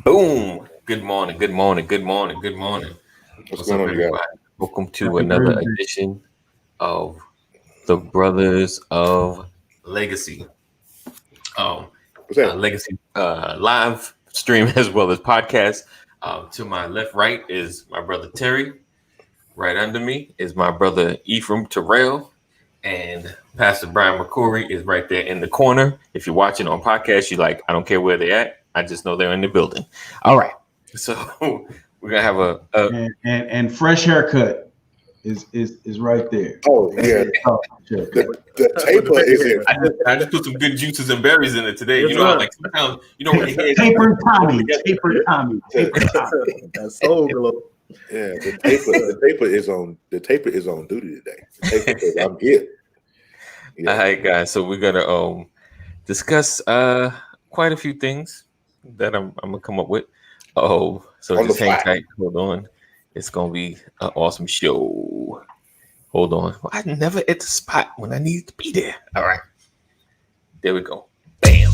Boom. Good morning. Good morning. Good morning. Good morning. What's What's going up, on, you guys? everybody? Welcome to Happy another Thursday. edition of the Brothers of Legacy. Um, What's that? Legacy live stream as well as podcast. To my left, right is my brother Terry. Right under me is my brother Ephraim Terrell. And Pastor Brian McCory is right there in the corner. If you're watching on podcast, you like, I don't care where they're at. I just know they're in the building. All right. So we're gonna have a And fresh haircut is right there. Oh yeah, Oh, haircut. the taper is in. I just put some good juices and berries in it today. You know how like sometimes when your hair Tapered Tommy, tapered Tommy, tapered Tommy. That's so glow. Yeah, the taper is on duty today. The taper says, I'm here. Yeah. All right, guys. So we're gonna discuss quite a few things that I'm gonna come up with. Oh, so On just the hang fly. tight. Hold on. It's gonna be an awesome show. Hold on. I never at the spot when I need to be there. All right. There we go. Bam.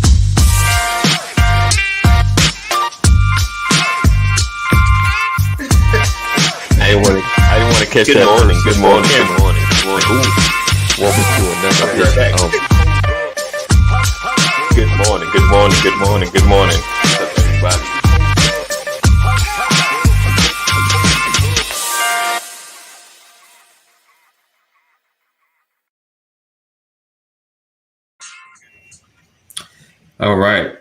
I didn't want to catch that. Morning, Good morning. Good morning. Good morning. Ooh. Welcome to another edition of Good morning. Good morning. Good morning. Good morning. What's up, everybody? All right.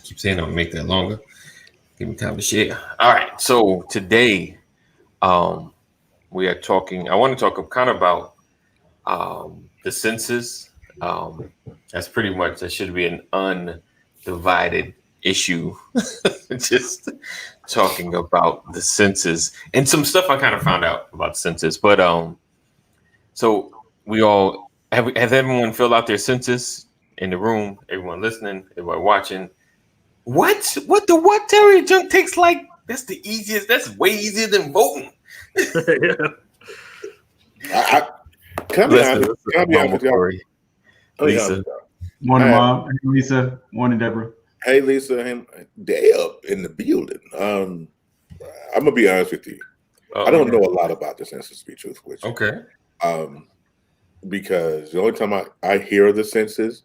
Keep saying I'll make that longer. Give me time to share. All right. So today, we are talking. I want to talk kind of about the census. That's pretty much that should be an undivided issue. Just talking about the census and some stuff I kind of found out about the census. But so we all has everyone filled out their census in the room? Everyone listening, everyone watching. What? What the what? Terry junk takes like that's the easiest. That's way easier than voting. I can I be honest? Can I be honest with y'all? Corey, Let me be Lisa. honest with y'all. Morning, I have- Mom. Hey, Lisa. Morning, Deborah. Hey Lisa, and they up in the building. I'm gonna be honest with you. I don't know a lot about the census, to be truthful with you. Okay. Because the only time I hear of the census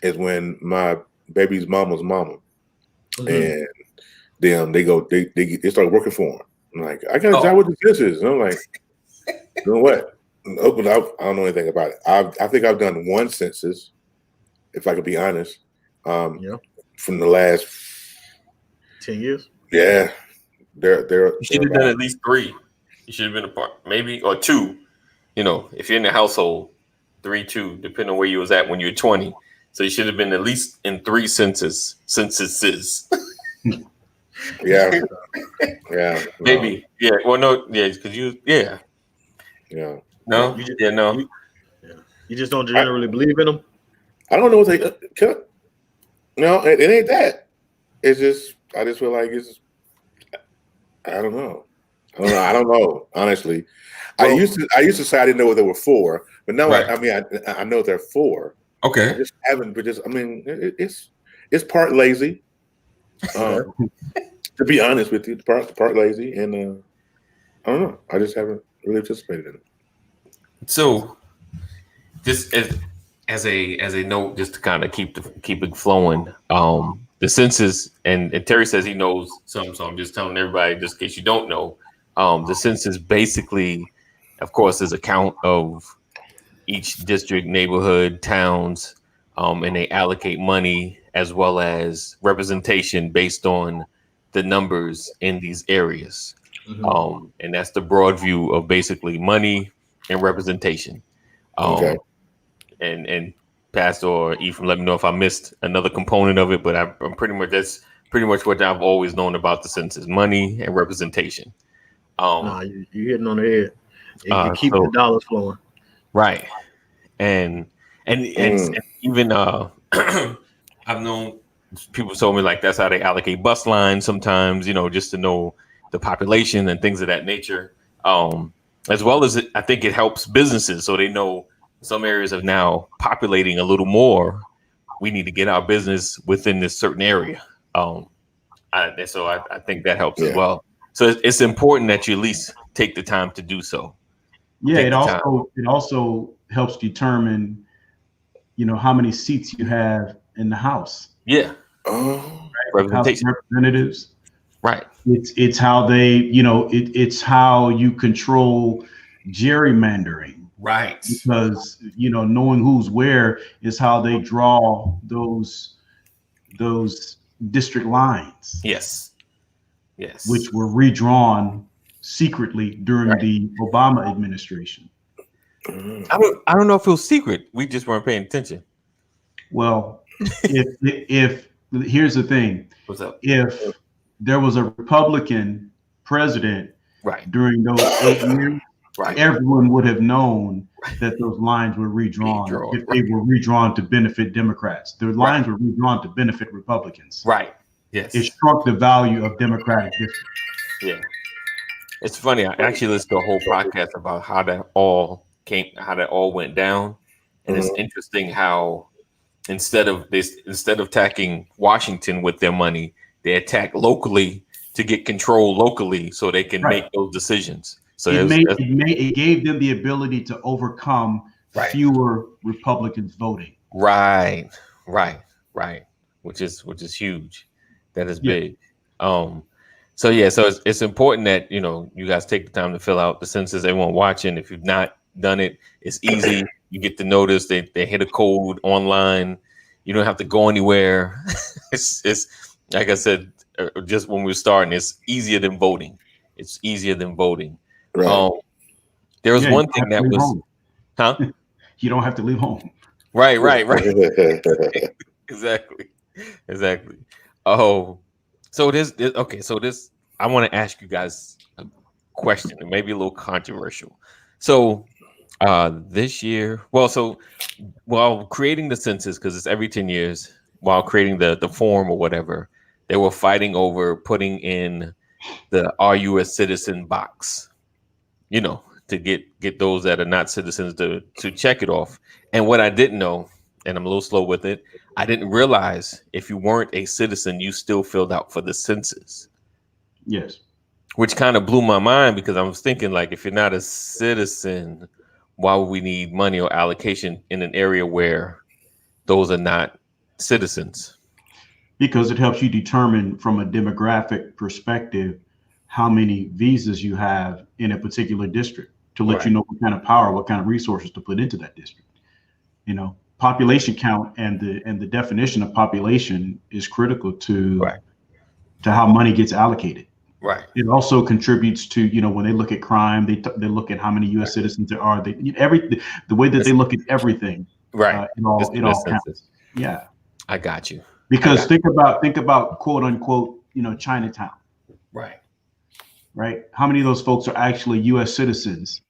is when my baby's mama's mama, and them they start working for them. I'm like, I got a job with the census. And I'm like, you know what? Open up. I don't know anything about it. I think I've done one census, if I could be honest. From the last 10 years. Yeah, they're You should have done at least 3. You should have been a part, maybe or 2. You know, if you're in the household, 3, 2, depending on where you was at when you were 20. So you should have been at least in 3 censuses. Yeah. Maybe. Yeah. Well, no. Yeah, because you. Yeah. Yeah. No. No. You just don't generally believe in them. I don't know what they. No, it ain't that. It's just I just feel like it's. I don't know. Honestly, well, I used to say I didn't know what they were for, but now I know they're for. Okay. I just haven't. But it's part lazy. To be honest with you, part lazy, and I don't know. I just haven't really participated in it. So, just as a note, just to kind of keep it flowing. The census, and Terry says he knows some, so I'm just telling everybody, just in case you don't know, the census basically, of course, is a count of each district, neighborhood, towns, and they allocate money as well as representation based on the numbers in these areas. And that's the broad view of basically money and representation. Okay. And Pastor or Ephraim, let me know if I missed another component of it, but I'm that's pretty much what I've always known about the census: money and representation. You're hitting on the head. You keep the dollars flowing, right? And even I've known people told me like that's how they allocate bus lines sometimes, just to know the population and things of that nature. As well as I think it helps businesses so they know some areas are now populating a little more we need to get our business within this certain area. I think that helps as well. So it's important that you at least take the time to do so. Yeah, it also helps determine, how many seats you have in the House. Yeah. Oh, Right? House of Representatives. Right. It's how they, it's how you control gerrymandering. Right. Because knowing who's where is how they draw those district lines. Yes. Which were redrawn secretly during the Obama administration. I don't know if it was secret. We just weren't paying attention. Well, if here's the thing. What's up? If there was a Republican president during those 8 years, everyone would have known that those lines were redrawn if they were redrawn to benefit Democrats. The lines were redrawn to benefit Republicans. Right. Yes. It shrunk the value of Democratic districts. Yeah. It's funny. I actually listened to a whole podcast about how that all went down. And it's interesting how instead of attacking Washington with their money, they attack locally to get control locally so they can make those decisions. So it gave them the ability to overcome fewer Republicans voting. Right. Which is huge. That is big. So it's important that you guys take the time to fill out the census. Everyone watching, if you've not done it, it's easy. You get the notice. They hit a code online. You don't have to go anywhere. It's like I said just when we were starting. It's easier than voting. Right. There was one thing that was, home. You don't have to leave home. Right. Exactly. Oh, so this. I want to ask you guys a question. It may be a little controversial. So, this year, while creating the census, because it's every 10 years, while creating the form or whatever, they were fighting over putting in the "Are you a citizen?" box. To get those that are not citizens to check it off. And what I didn't know, and I'm a little slow with it, I didn't realize if you weren't a citizen, you still filled out for the census. Yes. Which kind of blew my mind because I was thinking, like, if you're not a citizen, why would we need money or allocation in an area where those are not citizens? Because it helps you determine from a demographic perspective how many visas you have in a particular district to let you know what kind of power, what kind of resources to put into that district. Population count and the definition of population is critical to how money gets allocated. Right. It also contributes to, when they look at crime, they look at how many U.S. citizens there are. The way that they look at everything. Right. It all counts. Yeah. I got you. Because think about quote unquote, Chinatown. Right. How many of those folks are actually U.S. citizens?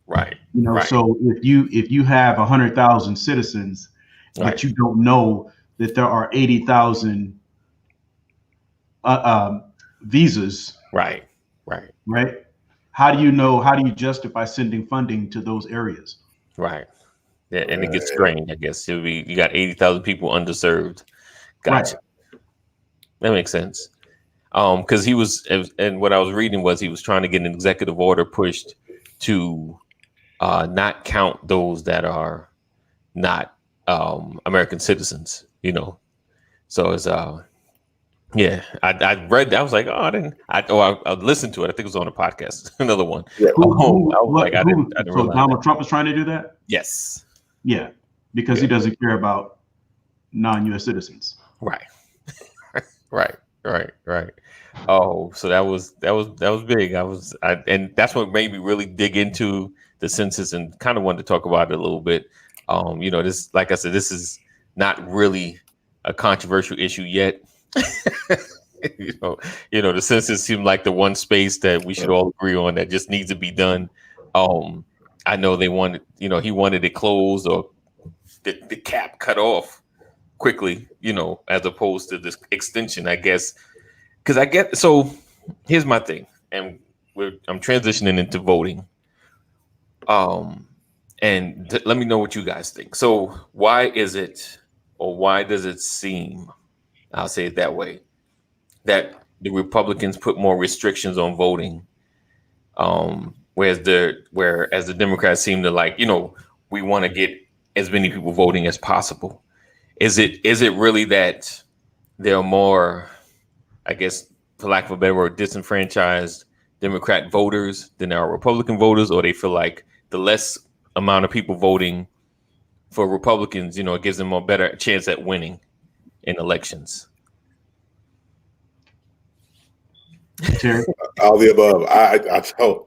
Right. So if you have 100,000 citizens, but you don't know that there are 80,000 visas. Right. How do you justify sending funding to those areas? Right. Yeah, and it gets strained, I guess. You got 80,000 people underserved. Gotcha. That makes sense. Because he was, and what I was reading was he was trying to get an executive order pushed to not count those that are not American citizens. So it's I read that. I was like, I listened to it. I think it was on a podcast, another one. Yeah. I didn't realize Donald Trump was trying to do that? Yes. Yeah, because he doesn't care about non-U.S. citizens. Right. Oh, so that was big. And that's what made me really dig into the census and kind of wanted to talk about it a little bit. This, like I said, this is not really a controversial issue yet. The census seemed like the one space that we should all agree on that just needs to be done. I know they wanted, he wanted it closed or the cap cut off quickly, as opposed to this extension, I guess. Because so here's my thing, and I'm transitioning into voting. Let me know what you guys think. So why is it, or why does it seem, I'll say it that way, that the Republicans put more restrictions on voting, whereas the Democrats seem to like, we want to get as many people voting as possible. Is it really that there are more, I guess, for lack of a better word, disenfranchised Democrat voters than there are Republican voters, or they feel like the less amount of people voting for Republicans, it gives them a better chance at winning in elections? Terry? All the above. I don't.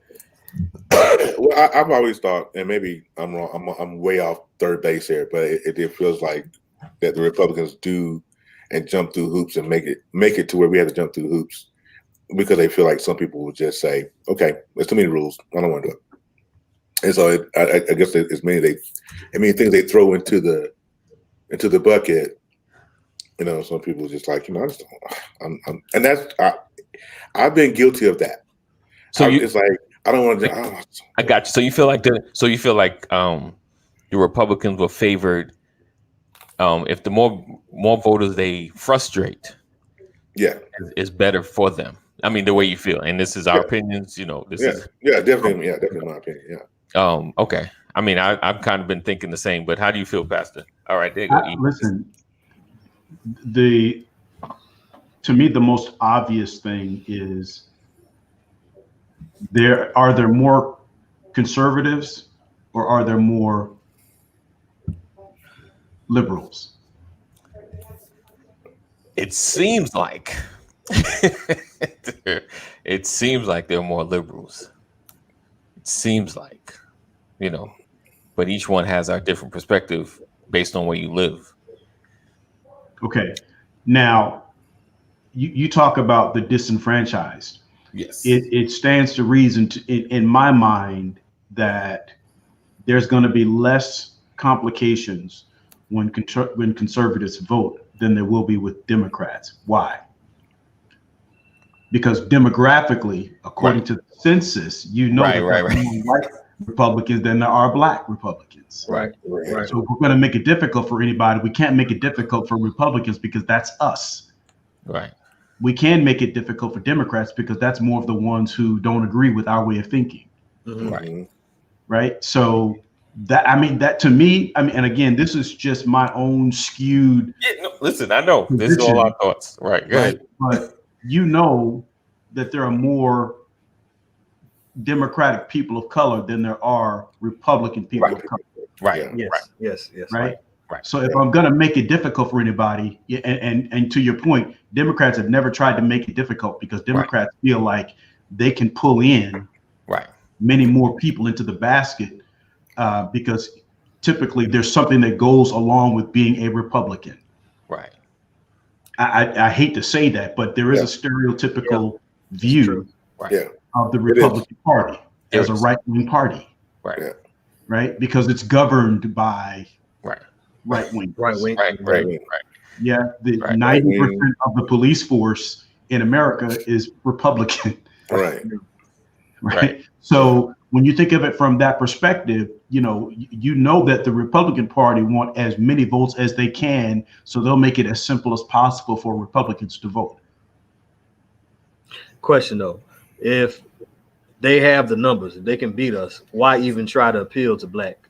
Well, I've always thought, and maybe I'm wrong. I'm way off third base here, but it feels like that the Republicans do and jump through hoops and make it to where we have to jump through hoops because they feel like some people will just say, "Okay, there's too many rules. I don't want to do it." And so I guess it's many things they throw into the bucket. Some people just like, I just don't. And that's I've been guilty of that. So it's like I don't want to. I got you. So you feel like the Republicans were favored if the more voters they frustrate, is better for them. I mean, the way you feel, and this is our opinions. This is definitely my opinion. Yeah. Okay. I mean, I've kind of been thinking the same, but how do you feel, Pastor? All right, there you go. Listen, to me, the most obvious thing is are there more conservatives or are there more liberals? It seems like there are more liberals. It seems like, but each one has our different perspective based on where you live. Okay. Now, you talk about the disenfranchised. Yes. It stands to reason in my mind that there's going to be less complications when conservatives vote than there will be with Democrats. Why? Because demographically, according to the census, there are more white Republicans than there are black Republicans. Right. So if we're going to make it difficult for anybody, we can't make it difficult for Republicans because that's us. Right. We can make it difficult for Democrats because that's more of the ones who don't agree with our way of thinking. Mm-hmm. Right. So that to me, and again, this is just my own skewed. Yeah, no, listen, I know this is all our thoughts. Right. Go ahead. But that there are more Democratic people of color than there are Republican people of color. Right. Yes. Right. So if I'm going to make it difficult for anybody, and to your point, Democrats have never tried to make it difficult because Democrats feel like they can pull in many more people into the basket because typically there's something that goes along with being a Republican. Right. I hate to say that, but there is a stereotypical view of the Republican Party as a right-wing party. Right. Because it's governed by right wing. Yeah. The 90% of the police force in America is Republican. Right. So when you think of it from that perspective, you know that the Republican Party want as many votes as they can, so they'll make it as simple as possible for Republicans to vote. Question though, if they have the numbers, if they can beat us, why even try to appeal to the black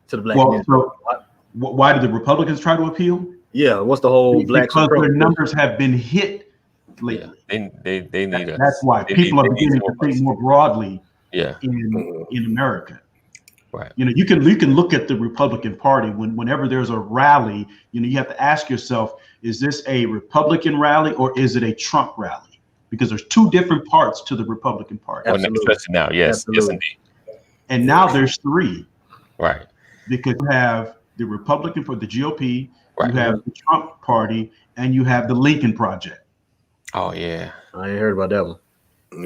community? So why did the Republicans try to appeal? Yeah, what's the whole black? Because their numbers have been hit lately. They need us. That's why people are beginning to think more broadly. In America. Right. You can look at the Republican Party whenever there's a rally, you have to ask yourself, is this a Republican rally or is it a Trump rally? Because there's two different parts to the Republican Party. Especially now, yes, indeed. And now there's three. Right. Because you have the Republican for the GOP, you have the Trump Party, and you have the Lincoln Project. Oh yeah. I ain't heard about that one.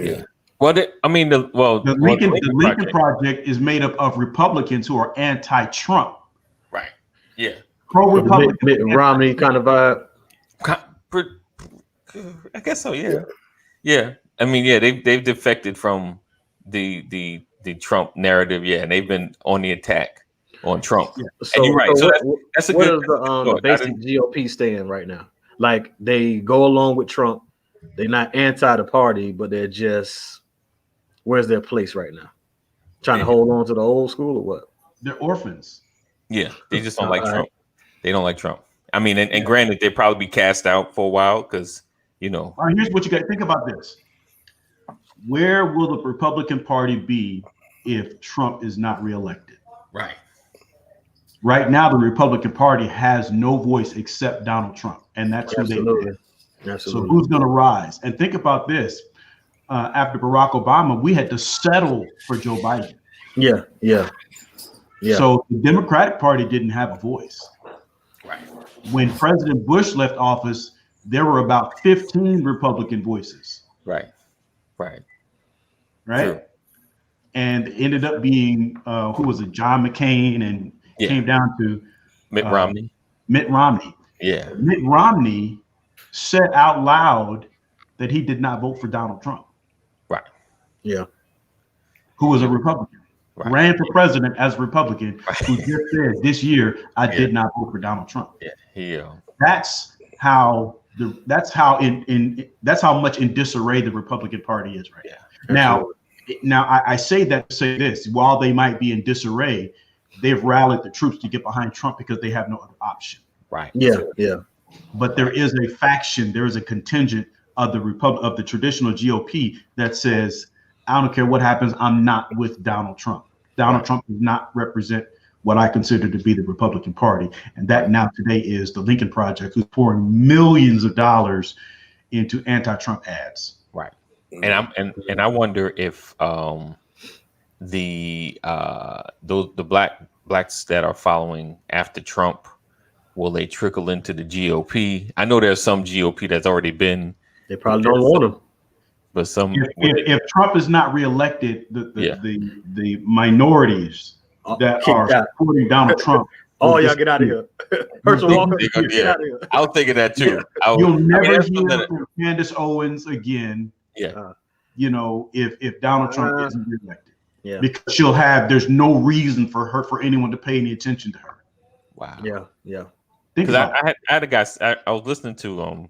Yeah. Well, the Lincoln Project is made up of Republicans who are anti-Trump. Right. Yeah. Pro-Republican. Mitt Romney kind of vibe. I guess so. Yeah. Yeah. I mean, they've defected from the Trump narrative. Yeah, and they've been on the attack. on Trump. Yeah. And you're right. So that's a what good. is the basic GOP stand right now? Like they go along with Trump. They're not anti the party, but they're just where's their place right now? Trying to hold on to the old school or what? They're orphans. Yeah, they just don't like Trump. They don't like Trump. I mean, and granted, they'd probably be cast out for a while because, you know. All right, here's what you got to think about this. Where will the Republican Party be if Trump is not reelected? Right. Right now, the Republican Party has no voice except Donald Trump, and that's who they are. So who's going to rise? And think about this. After Barack Obama, we had to settle for Joe Biden. Yeah. So the Democratic Party didn't have a voice. Right. When President Bush left office, there were about 15 Republican voices. Right. True. And it ended up being who was it? John McCain, and came down to Mitt Romney. Yeah. Mitt Romney said out loud that he did not vote for Donald Trump. Right. Yeah. Who was a Republican. Right. Ran for president as a Republican, who just said this year, I did not vote for Donald Trump. Yeah. That's how much in disarray the Republican Party is right now. Now I say that to say this: while they might be in disarray, they've rallied the troops to get behind Trump because they have no other option. Right. Yeah. But there is a faction, there is a contingent of the traditional GOP that says, I don't care what happens, I'm not with Donald Trump. Donald Trump does not represent what I consider to be the Republican Party. And that now today is the Lincoln Project, who's pouring millions of dollars into anti-Trump ads. Right. And I wonder if the blacks that are following after Trump, will they trickle into the GOP? I know there's some GOP that's already been. They probably don't want him. But some, if Trump is not reelected, the minorities that are supporting Donald Trump. Y'all get out of here. Herschel Walker, get out of here. I was thinking that too. You'll never hear from Candace Owens again. Yeah. If Donald Trump isn't reelected. Yeah. Because there's no reason for anyone to pay any attention to her. Wow. Yeah. Because I had a guy. I was listening to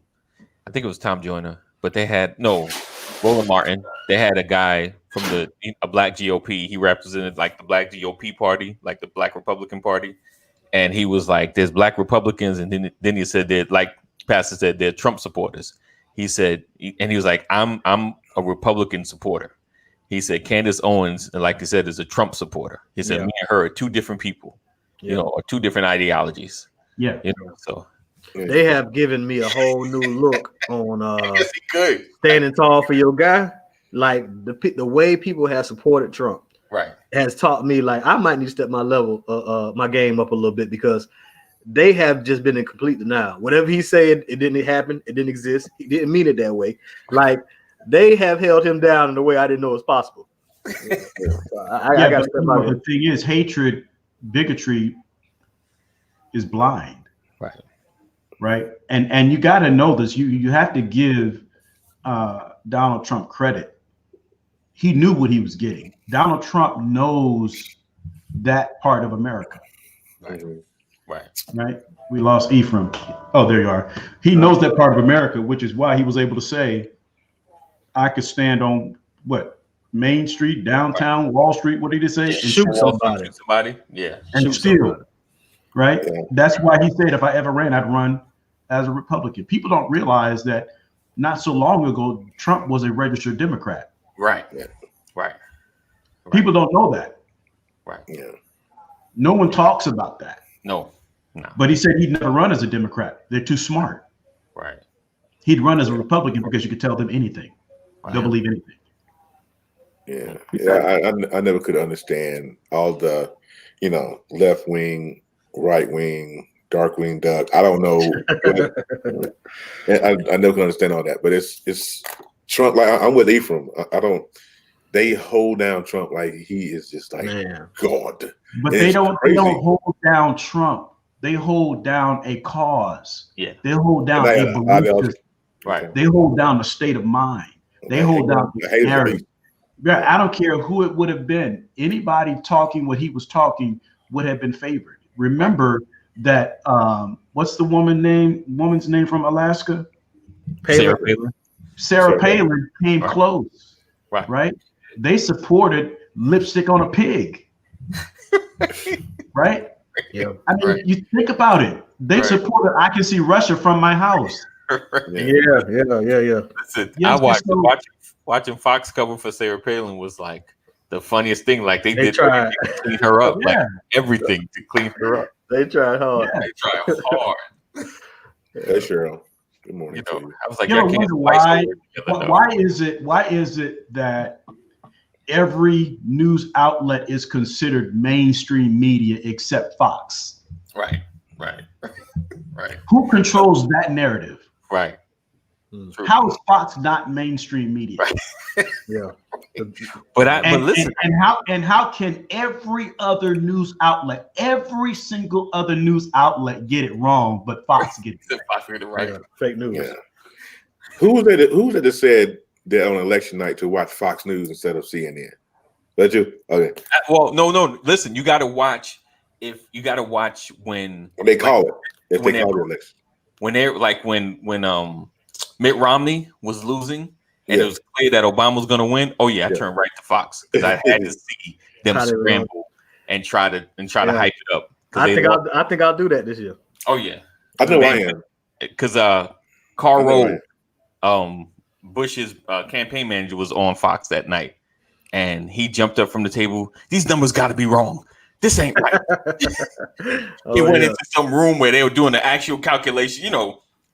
I think it was Tom Joyner, but they had Roland Martin. They had a guy from a black GOP. He represented like the black GOP party, like the Black Republican Party, and he was like, "There's black Republicans," and then he said that, like Pastor said, they're Trump supporters. He said, and he was like, "I'm a Republican supporter." He said Candace Owens, and like he said, is a Trump supporter. He said, "Me and her are two different people, or two different ideologies." Yeah, so. They have given me a whole new look on yes, he could. Standing tall for your guy. Like the way people have supported Trump, right, has taught me like I might need to step my my game up a little bit, because they have just been in complete denial. Whatever he said, it didn't happen, it didn't exist, he didn't mean it that way. Like they have held him down in a way I didn't know was possible. I got to step my the thing is, hatred, bigotry is blind. Right. And you got to know this. You have to give Donald Trump credit. He knew what he was getting. Donald Trump knows that part of America. Right. We lost Ephraim. Oh, there you are. He knows that part of America, which is why he was able to say, I could stand on Main Street, downtown, Wall Street. What did he say? And shoot somebody. Yeah. And steal. Right. That's why he said, if I ever ran, I'd run as a Republican. People don't realize that not so long ago, Trump was a registered Democrat. Right. People don't know that. Right. Yeah. No one talks about that. No. But he said he'd never run as a Democrat. They're too smart. Right. He'd run as a Republican because you could tell them anything. They'll believe anything. Yeah. I never could understand all the, left wing, right wing, dark wing duck. I don't know. I never can understand all that. But it's Trump. Like I'm with Ephraim. I don't. They hold down Trump like he is just like God. But they don't hold down Trump. They hold down a cause. Yeah. They hold down a belief. Right. They hold down a state of mind. They hold down the narrative. Yeah, I don't care who it would have been. Anybody talking what he was talking would have been favored. Remember that what's the woman's name from Alaska? Sarah Palin. Sarah Palin came close. Right? They supported lipstick on a pig. Right? Yeah. I mean, you think about it. They supported I Can See Russia from My House. Yeah. Listen, Yes, watching Fox cover for Sarah Palin was like the funniest thing. Like they did tried. everything to clean her up, like everything to clean her up. They tried hard. They tried hard. Hey, Cheryl. Good morning to you. I was like, you I know, can't why is it that every news outlet is considered mainstream media except Fox? Right. Who controls that narrative? Right. How is Fox not mainstream media? Right. Yeah. But listen, and how can every other news outlet, every single other news outlet get it wrong, but Fox gets it right? Fake news. Yeah. Who was it that said that on election night to watch Fox News instead of CNN? Let you? Okay. Well, no. Listen, you got to watch. If you got to watch when they call it. If they call the election. When they're like when Mitt Romney was losing and it was clear that Obama was going to win. Oh yeah, I turned right to Fox because I had to see them scramble and try to hype it up. I think I'll do that this year. Oh yeah, I know I am. Because Carl Rove, Bush's campaign manager, was on Fox that night, and he jumped up from the table. These numbers got to be wrong. This ain't right. He went into some room where they were doing the actual calculation,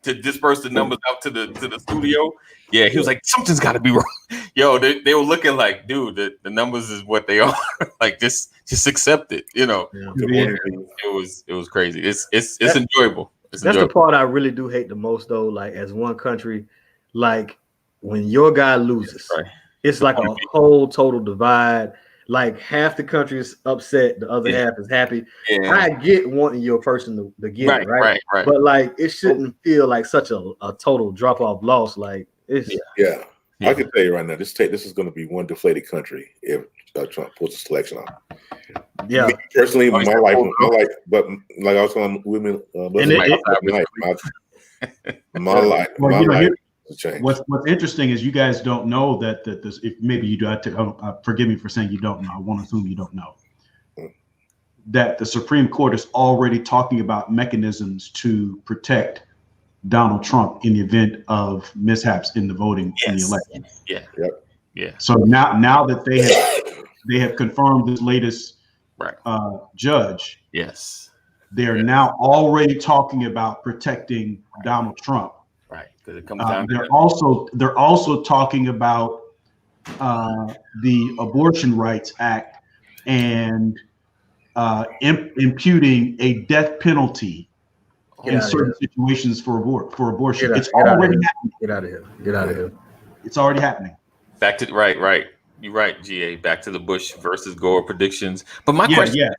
to disperse the numbers out to the studio. Yeah, he was like, something's got to be wrong. Yo, they were looking like, dude, the numbers is what they are. Like, just accept it. It was crazy. It's enjoyable. That's the part I really do hate the most, though. Like, as one country, like when your guy loses, it's like a whole total divide. Like half the country is upset, the other half is happy. Yeah. I get wanting your person to get it, right? But like it shouldn't feel like such a total drop off loss. Like it's I can tell you right now, this is going to be one deflated country if Trump pulls a selection off. Yeah, me personally, my life, but like I was telling women, my life. What's interesting is you guys don't know that this. If maybe you do, forgive me for saying you don't know. I won't assume you don't know that the Supreme Court is already talking about mechanisms to protect Donald Trump in the event of mishaps in the voting in the election. Yeah. So now that they have confirmed this latest judge. Yes. They're now already talking about protecting Donald Trump. Right, because it comes down. They're also talking about the Abortion Rights Act and imputing a death penalty in certain situations for abortion. It's already happening. Get out of here! Get out of here! It's already happening. Back to right. You're right, GA. Back to the Bush versus Gore predictions. But my question,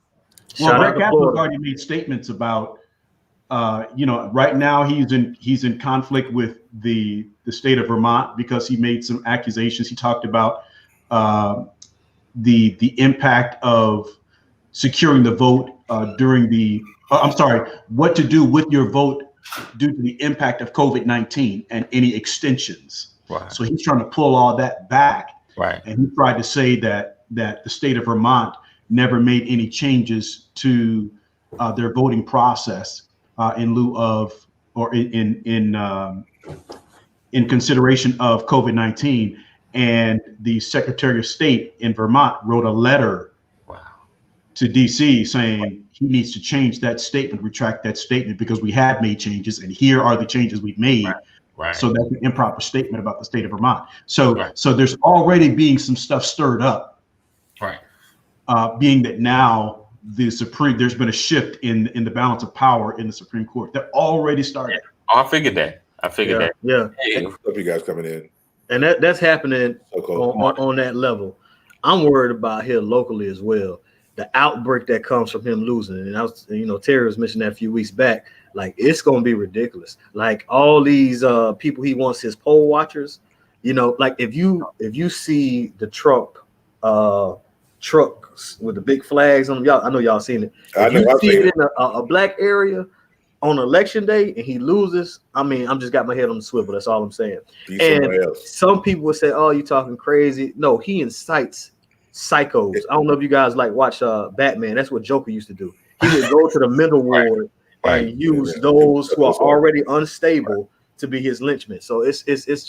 well, Brett Kavanaugh's already made statements about. Right now he's in conflict with the state of Vermont because he made some accusations. He talked about the impact of securing the vote during the. What to do with your vote due to the impact of COVID-19 and any extensions. Right. So he's trying to pull all that back. Right. And he tried to say that the state of Vermont never made any changes to their voting process. In lieu of or in consideration of COVID-19, and the Secretary of State in Vermont wrote a letter to DC saying he needs to change that statement, retract that statement because we have made changes and here are the changes we've made. Right. So that's an improper statement about the state of Vermont. So there's already being some stuff stirred up. Right. Being that now. There's been a shift in the balance of power in the Supreme Court. They're already started. I figured that. Yeah. Hey, hope you guys coming in. And that's happening on that level. I'm worried about here locally as well. The outbreak that comes from him losing. And I was, Terry was mentioning that a few weeks back. Like it's gonna be ridiculous. Like all these people he wants his poll watchers, like if you see the Trump trucks with the big flags on them. Y'all, I know y'all seen it. I If know, you I've see seen it in a black area on election day and he loses, I mean, I'm just got my head on the swivel. That's all I'm saying. He's And somewhere else. some people would say, "Oh, you talking crazy?" No, he incites psychos. I don't know if you guys like watch Batman. That's what Joker used to do. He would go to the mental ward Right. and use Yeah. those who are That's all. already unstable to be his lynchmen. So it's just, it's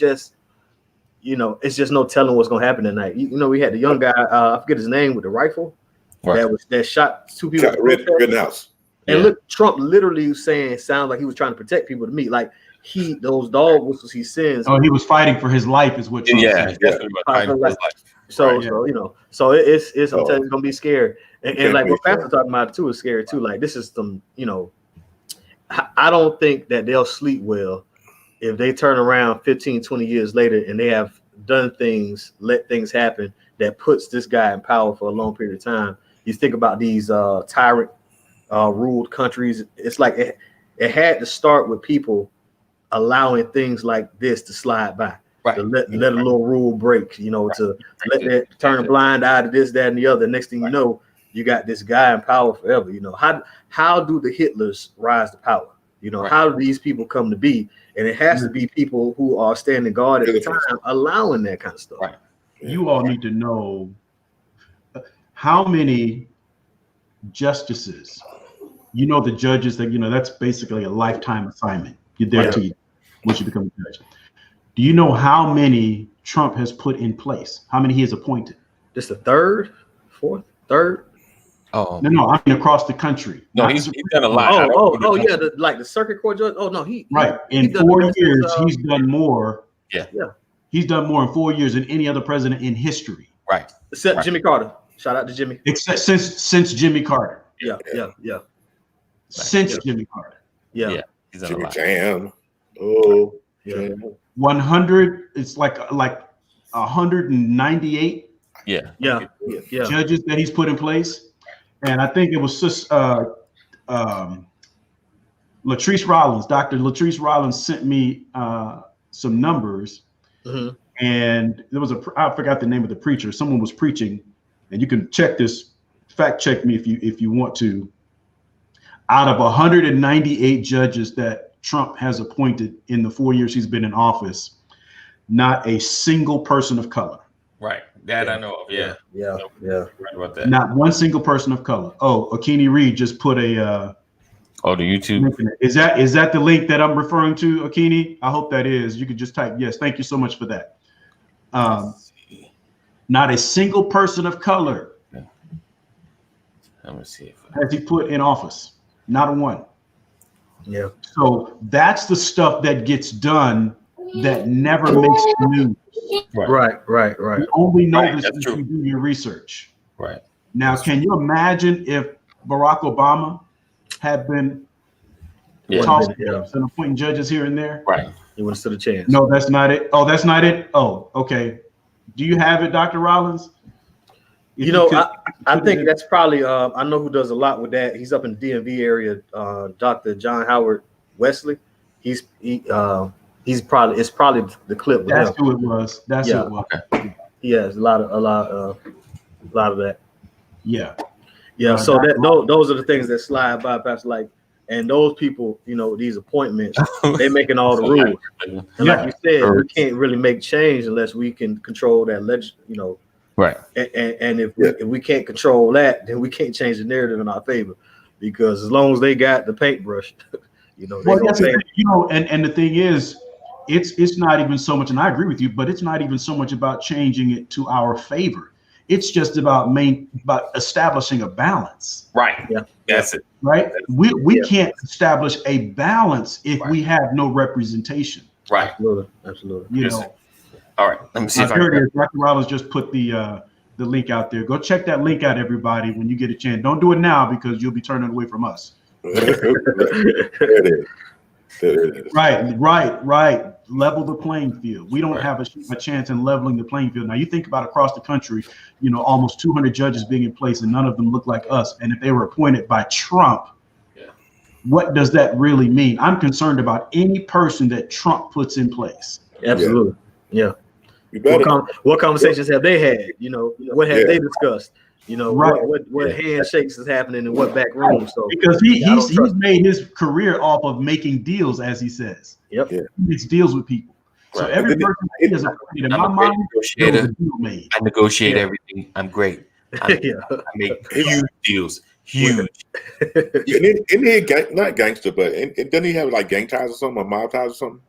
just no telling what's gonna happen tonight. We had the young guy, I forget his name, with the rifle that shot two people. Rittenhouse. And look, Trump literally was saying, sounds like he was trying to protect people to me. Like those dog whistles he sends. Oh, he was fighting for his life, is what Trump said. So it's I'm telling you, it's gonna be scary. And like what Pastor talking about too is scary too. Like this is some, I don't think that they'll sleep well if they turn around 15, 20 years later and they have done things, let things happen that puts this guy in power for a long period of time. You think about these tyrant ruled countries. It's like it had to start with people allowing things like this to slide by. To let a little rule break, to let that turn a blind eye to this, that, and the other. Next thing you know, you got this guy in power forever. How do the Hitlers rise to power? How do these people come to be? And it has to be people who are standing guard at the time, allowing that kind of stuff. Right. You all need to know how many justices, the judges that, that's basically a lifetime assignment. You're there till you once you become a judge. Do you know how many Trump has put in place? How many he has appointed? Just the third? Oh no, I mean across the country. No, he's done a lot. Yeah, the circuit court judge. Oh no, in 4 years he's done more. Yeah, he's done more in 4 years than any other president in history. Right, except Jimmy Carter. Shout out to Jimmy. Except since Jimmy Carter. Yeah. Since Jimmy Carter. Yeah. He's done Jimmy a lot. Jam. Oh, yeah. 100. It's like 198. Yeah. Judges that he's put in place, and I think it was just Latrice Rollins. Dr. Latrice Rollins sent me some numbers, and there was I forgot the name of the preacher. Someone was preaching, and you can check this. Fact check me if you want to. Out of 198 judges that Trump has appointed in the 4 years he's been in office, not a single person of color. Right. That I know of. Yeah. Right about that. Not one single person of color. Oh, Akini Reed just put a the YouTube. Is that the link that I'm referring to, Akini? I hope that is. You could just type yes. Thank you so much for that. Not a single person of color. Let me see has he put in office. Not a one. Yeah. So that's the stuff that gets done that never makes the news. Right. You only know this if you do your research. Right. Now, can you imagine if Barack Obama had been tossing and appointing judges here and there? Right. He would have stood a chance. No, that's not it. Oh, that's not it. Oh, okay. Do you have it, Dr. Rollins? I think that's probably I know who does a lot with that. He's up in the DMV area, Dr. John Howard Wesley. It's probably the clip. That's who it was. That's who it was. Okay. He has a lot of that. Yeah. So those are the things that slide by, Pastor. And those people, these appointments, they making all the rules. And like you said, we can't really make change unless we can control that Right. And if we can't control that, then we can't change the narrative in our favor, because as long as they got the paintbrush, and the thing is, it's not even so much, and I agree with you, but it's not even so much about changing it to our favor. It's just about establishing a balance. Right. Yeah. That's it. Right. We can't establish a balance if we have no representation. Right. Absolutely. All right, let me see if I can. Dr. Rollins just put the link out there. Go check that link out, everybody, when you get a chance. Don't do it now because you'll be turning away from us. There it is. Right. Level the playing field. We don't have a chance in leveling the playing field. Now, you think about across the country, almost 200 judges being in place, and none of them look like us. And if they were appointed by Trump, what does that really mean? I'm concerned about any person that Trump puts in place. Absolutely. Yeah. What conversations have they had? What have they discussed? You know Right. what handshakes is happening in what back room. So because he's made his career off of making deals, as he says. Yep. Yeah. He makes deals with people. So Right. every person that he is appointed, in I'm my a great mind, there was negotiator. a deal made. I negotiate Yeah. everything. I'm great. I make huge deals. Huge. Isn't he not gangster, but doesn't he have like gang ties or something, or mob ties or something?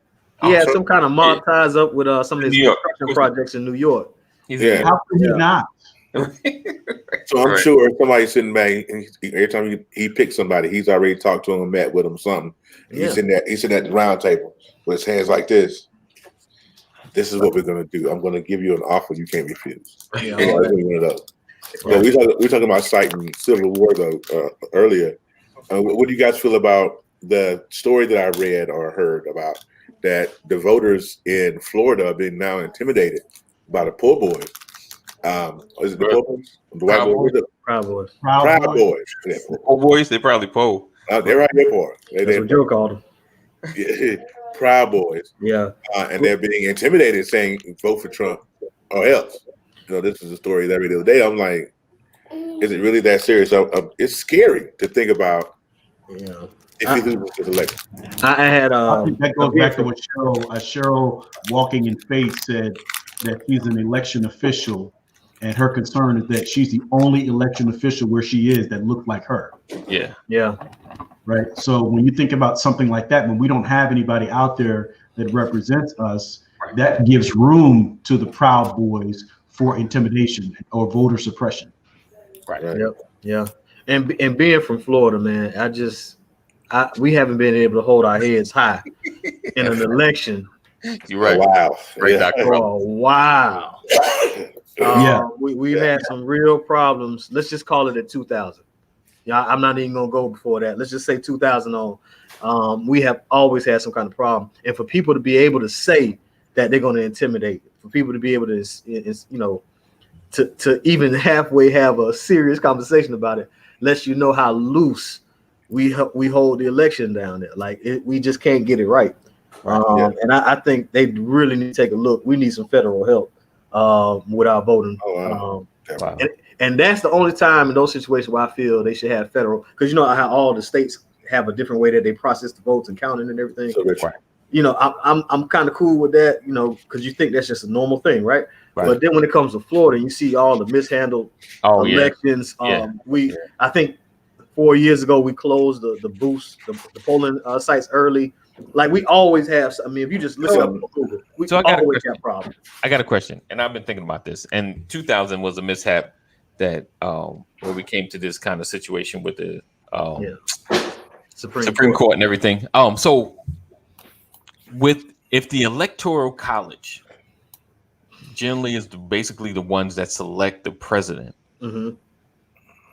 He had So- some kind of mob ties up with some of his New York. construction projects in New York. He's Yeah. How could he not? So I'm Right. sure somebody's sitting back, and every time he picks somebody, he's already talked to him, met with him, something. Yeah. He's sitting at the round table with his hands like this. This is what we're gonna do. I'm gonna give you an offer you can't refuse. Yeah. Yeah, all that. one of those. So we talking about citing Civil War though earlier. What do you guys feel about the story that I read or heard about that the voters in Florida are being now intimidated by the poor boys? Is it the poor boys? The white Proud boys? Proud Boys. Proud boys. Yeah. Oh, boys, they probably poll. They're right there for it. That's what Joe called them. Yeah, Proud Boys. Yeah. And they're being intimidated, saying vote for Trump or else. This is a story that every other day. I'm like, is it really that serious? It's scary to think about. Yeah. If he loses this election. I had I think that goes back to what Cheryl walking in faith said, that she's an election official, and her concern is that she's the only election official where she is that looked like her. Yeah. Yeah. Right. So when you think about something like that, when we don't have anybody out there that represents us, that gives room to the Proud Boys for intimidation or voter suppression. Right. Yep. Yeah. And being from Florida, man, we haven't been able to hold our heads high in an election. You're right. Wow. Right, Yeah. Dr. Oh, wow. We've had some real problems. Let's just call it at 2000. Yeah, I'm not even gonna go before that. Let's just say 2000 on. We have always had some kind of problem, and for people to be able to say that they're going to intimidate, for people to be able to, to even halfway have a serious conversation about it, lets you know how loose we hold the election down there. Like we just can't get it right. And I think they really need to take a look. We need some federal help with our voting. Wow. And that's the only time in those situations where I feel they should have federal, because you know how all the states have a different way that they process the votes and counting and everything. So I'm kind of cool with that, because you think that's just a normal thing, right? But then when it comes to Florida, you see all the mishandled elections. I think 4 years ago we closed the booths, the polling sites early. Like we always have. I mean, if you just listen up on Google, we always have problems. I got a question, and I've been thinking about this. And 2000 was a mishap that where we came to this kind of situation with the Supreme Court and everything. So if the Electoral College generally is basically the ones that select the president,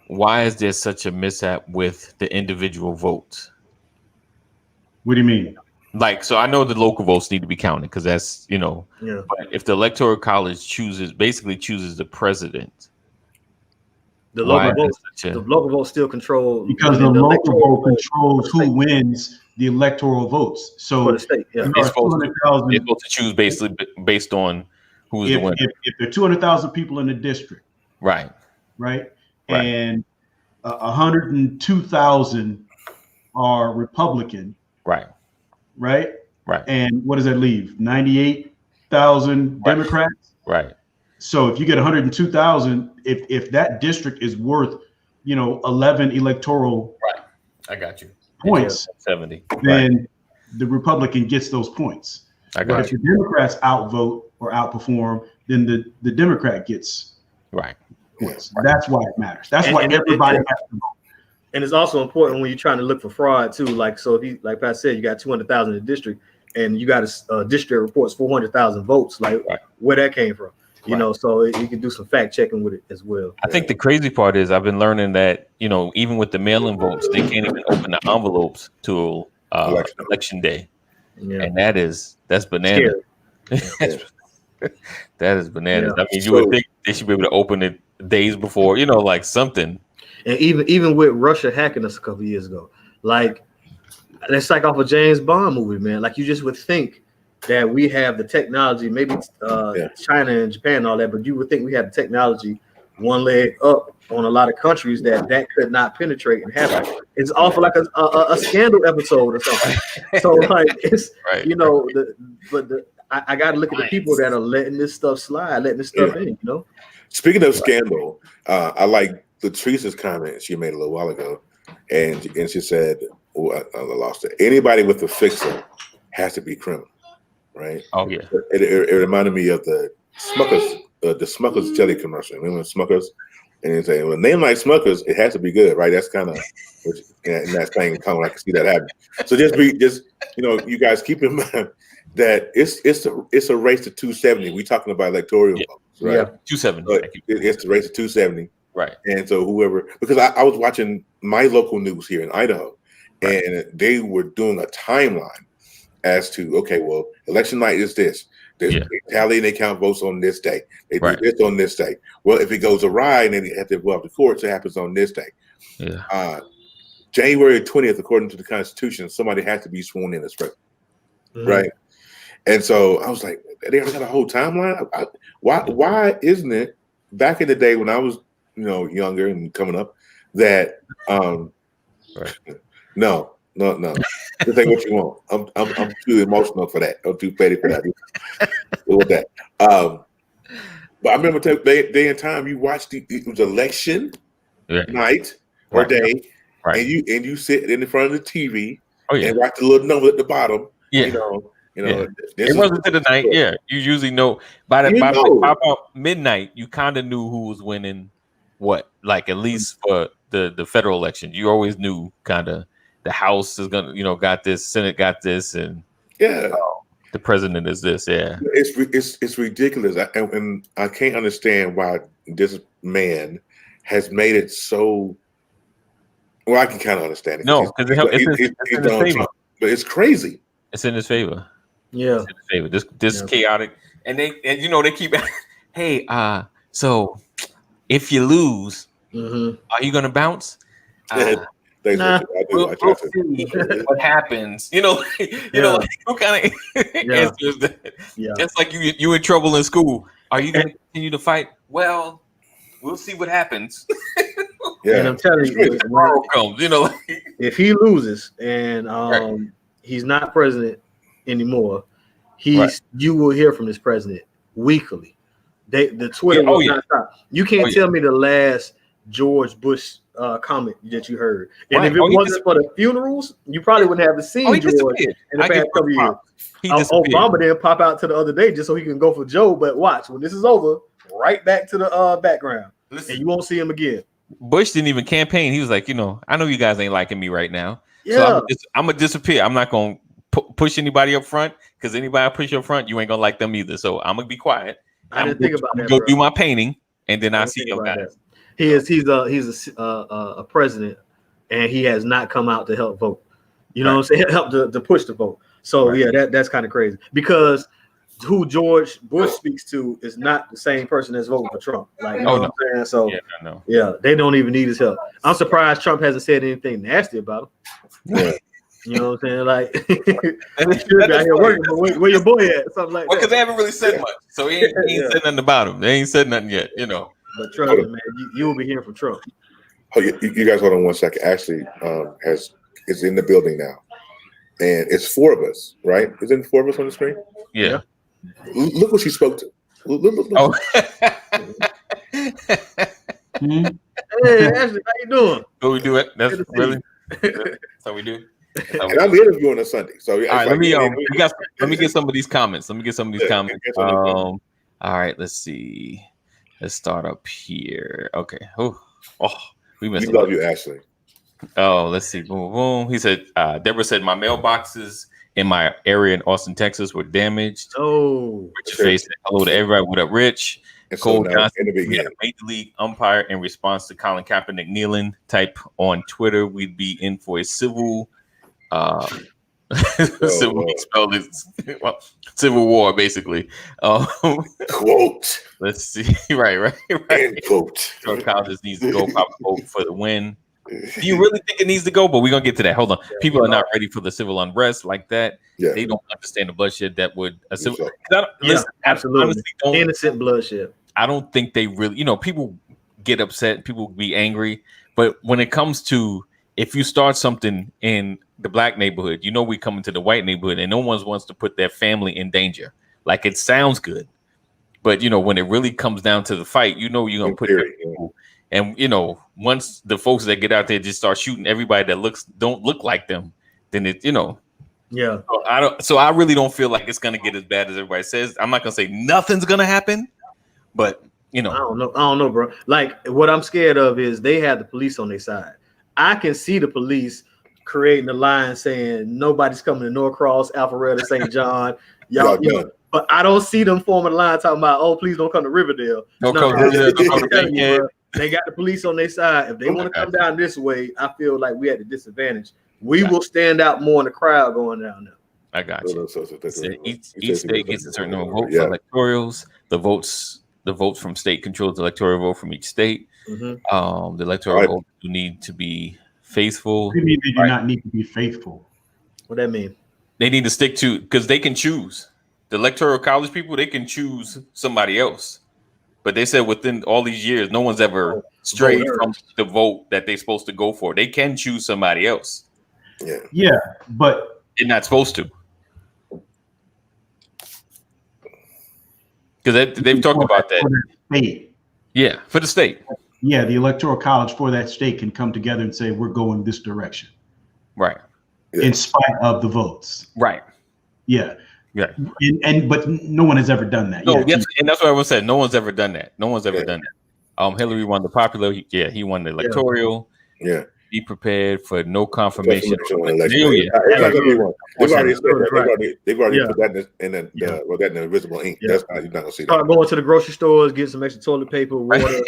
why is there such a mishap with the individual votes? What do you mean? So I know the local votes need to be counted because that's, but if the Electoral College chooses the president, the local vote still control, because the local vote controls who wins the electoral votes. So for the state, they're supposed to choose based on who's the winner. If there are 200,000 people in the district, right, and 102,000 are Republican, right, and what does that leave? 98,000 Democrats, right. So if you get 102,000, if that district is worth, 11 electoral I got you points, 70, then the Republican gets those points. But if the Democrats outvote or outperform, then the Democrat gets points. That's why it matters. That's why everybody has to vote. And it's also important when you're trying to look for fraud too. So if you, like Pat said, you got 200,000 in the district, and you got a district reports 400,000 votes, where that came from. So you can do some fact checking with it as well. I think the crazy part is I've been learning that, even with the mail-in votes, they can't even open the envelopes till election day. Yeah. And that's bananas. That is bananas. Yeah. I mean, you would think they should be able to open it days before, something. And even with Russia hacking us a couple of years ago, that's like off a James Bond movie, man. Like you just would think that we have the technology, maybe China and Japan and all that, but you would think we have the technology one leg up on a lot of countries that could not penetrate and happen. It's awful like a scandal episode or something. So like it's I got to look at the people that are letting this stuff slide, letting this stuff in. Speaking of scandal, I like Latrice's comment she made a little while ago, and she said, I lost it. Anybody with a fixer has to be criminal, right? Oh yeah. It reminded me of the Smuckers jelly commercial. Remember Smuckers? And they say, when name like Smuckers, it has to be good, right? That's kind of in that same comment. I can see that happen. So you guys keep in mind that it's a race to 270. We're talking about electoral votes, right? Yeah, 270. It's the race to 270, right? And so whoever, because I was watching my local news here in Idaho, and they were doing a timeline as to, okay, well, election night is this. They tally and they count votes on this day. They do this on this day. Well, if it goes awry and then they have to go up to court, so it happens on this day. Yeah. January 20th, according to the Constitution, somebody has to be sworn in as president, right? And so I was like, they already got a whole timeline. Why isn't it back in the day when I was, younger and coming up, that no. This ain't what you want. I'm too emotional for that. I'm too petty for that. With that. But I remember day and time you watched it was election night or day, and you sit in front of the TV and watch the little number at the bottom. Yeah. It wasn't to the night. Yeah. You usually know by about midnight, you kind of knew who was winning what, like at least for the federal election. You always knew kind of the House is gonna, got this, Senate got this, and the president is this. Yeah, it's ridiculous, and I can't understand why this man has made it so. Well, I can kind of understand it. No, because it's in his favor. But it's crazy. It's in his favor. Yeah, it's in his favor. This chaotic, and they keep. Hey, so if you lose, are you gonna bounce? We'll see what happens. Who kind of answers that? Yeah. It's like you in trouble in school. Are you going to continue to fight? Well, we'll see what happens. And I'm telling you, tomorrow comes. If he loses and he's not president anymore, you will hear from this president weekly. The Twitter will not stop. You can't tell me the last George Bush comment that you heard, and if it wasn't for the funerals, you probably wouldn't have seen George in the past couple years. Obama didn't pop out to the other day just so he can go for Joe. But watch, when this is over, right back to the background, and you won't see him again. Bush didn't even campaign. He was like, I know you guys ain't liking me right now, so I'm gonna disappear. I'm not gonna push anybody up front because anybody I push up front, you ain't gonna like them either. So I'm gonna be quiet. I didn't think about that. Go do my painting, and then I see you guys. He's a president, and he has not come out to help vote. What I'm saying? Help to push the vote. So that's kind of crazy because who George Bush speaks to is not the same person that's voting for Trump. Like, what I'm saying? So they don't even need his help. I'm surprised Trump hasn't said anything nasty about him. Yeah. You know what I'm saying? Like, where your boy at? Something like that. Because they haven't really said much, so he ain't said nothing about him. They ain't said nothing yet, But trust me, man, you will be hearing from Trump. Oh, you guys hold on one second. Ashley is in the building now, and it's four of us, right? Isn't 4 of us on the screen? Yeah. Look what she spoke to. Look. Oh. Hey, Ashley, how you doing? So we do it. That's really. That's how we do. And I'm interviewing on Sunday. So all right, let me get some of these comments. All right, let's see. Let's start up here. Okay. We missed. You love you, Ashley. Oh, let's see. Boom, boom. He said, Deborah said, my mailboxes in my area in Austin, Texas were damaged. Oh. Richard Face said, hello to everybody. What up, Rich? Cole Johnson, Major League umpire in response to Colin Kaepernick kneeling. Type on Twitter, we'd be in for a civil civil war, basically. Quote. Let's see. Right. End quote. So Collins needs to go vote for the win. Do you really think it needs to go? But we're gonna get to that. Hold on. People are not ready for the civil unrest like that. Yeah. They don't understand the bloodshed that would absolutely. Innocent bloodshed. I don't think they really, people get upset, people would be angry. But when it comes to if you start something in the black neighborhood, we come into the white neighborhood, and no one wants to put their family in danger. Like it sounds good, but when it really comes down to the fight, you're gonna put your people. And once the folks that get out there just start shooting everybody that don't look like them, then Yeah. So I really don't feel like it's gonna get as bad as everybody says. I'm not gonna say nothing's gonna happen, but I don't know, bro. Like what I'm scared of is they have the police on their side. I can see the police creating a line saying nobody's coming to Norcross, Alpharetta, St. John, y'all. But I don't see them forming a line talking about, oh, please don't come to Riverdale. They got the police on their side. If they want to come down this way, I feel like we at a disadvantage. We will stand out more in the crowd going down there. I got you. Each state gets a certain number of votes for electorals. The votes from state controls the electoral vote from each state. The electoral vote do need to be faithful. What do you mean they do not need to be faithful? What that mean? They need to stick to, because they can choose. The electoral college people, they can choose somebody else. But they said within all these years, no one's ever strayed from the vote that they're supposed to go for. They can choose somebody else. Yeah, but they're not supposed to. Because they've talked about that. State. Yeah, for the state. Yeah, the electoral college for that state can come together and say, we're going this direction. Right. In spite of the votes. Right. Yeah. Yeah. But no one has ever done that. No, yes, and that's what I was saying. No one's ever done that. No one's ever done that. Hillary won the popular. He won the electoral. Yeah. Be prepared for no confirmation. They've already put that in the invisible ink. That's not, you're not gonna see that. Start going to the grocery stores, get some extra toilet paper, water.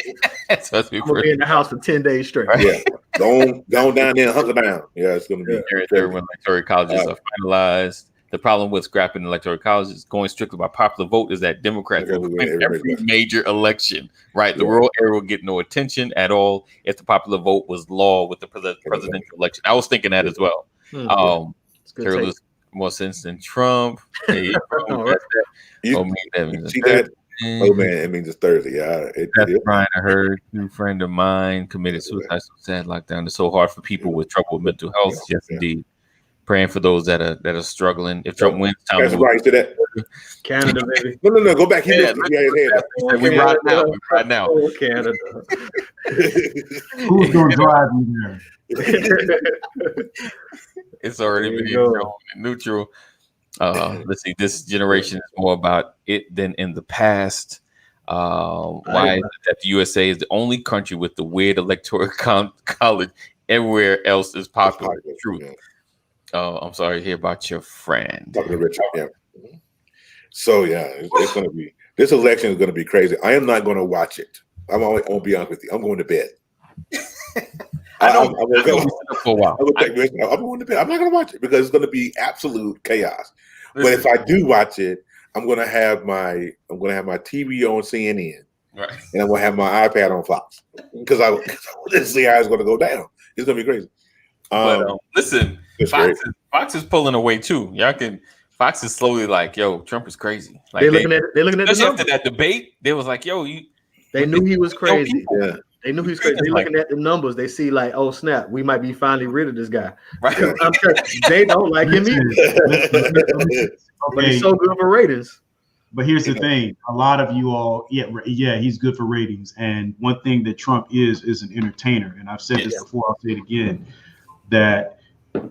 I'm gonna be in the house for 10 days straight. Yeah, go down there and hunker down. Yeah, it's gonna be when electoral colleges are finalized. The problem with scrapping electoral colleges, going strictly by popular vote, is that Democrats will win every major election. Right, the rural area will get no attention at all if the popular vote was law with the presidential election. I was thinking that as well. Carol more sense than Trump. Hey, see that? Oh man, it means it's Thursday. Yeah, Brian, I heard a friend of mine committed suicide. So sad lockdown. It's so hard for people with trouble with mental health. Yes, indeed. Praying for those that are struggling. If Trump wins, time to right to that. Canada, baby. No, go back. He we ride now. Oh, Canada. Who's going to drive you there? It's already been neutral. Let's see. This generation is more about it than in the past. Why is it that the USA is the only country with the weird electoral college? Everywhere else is popular. Truth. I'm sorry to hear about your friend. So it's going to be, this election is going to be crazy. I am not going to watch it. I'm gonna be honest with you. I'm going to bed. I'm going to bed. I'm not going to watch it because it's going to be absolute chaos. But if I do watch it, I'm going to have my TV on CNN, right, and I'm going to have my iPad on Fox because I want to see how it's going to go down. It's going to be crazy. Listen, Fox is pulling away too. Fox is slowly like, yo, Trump is crazy. Like they're looking at especially after that debate. They was like, yo, they knew he was crazy. Yeah. They knew he was crazy. They're looking at the numbers. They see like, oh snap, we might be finally rid of this guy. Right. I'm sure they don't like him either. But he's so good for ratings. But here's the thing: a lot of you all, he's good for ratings. And one thing that Trump is an entertainer. And I've said this before. I'll say it again. That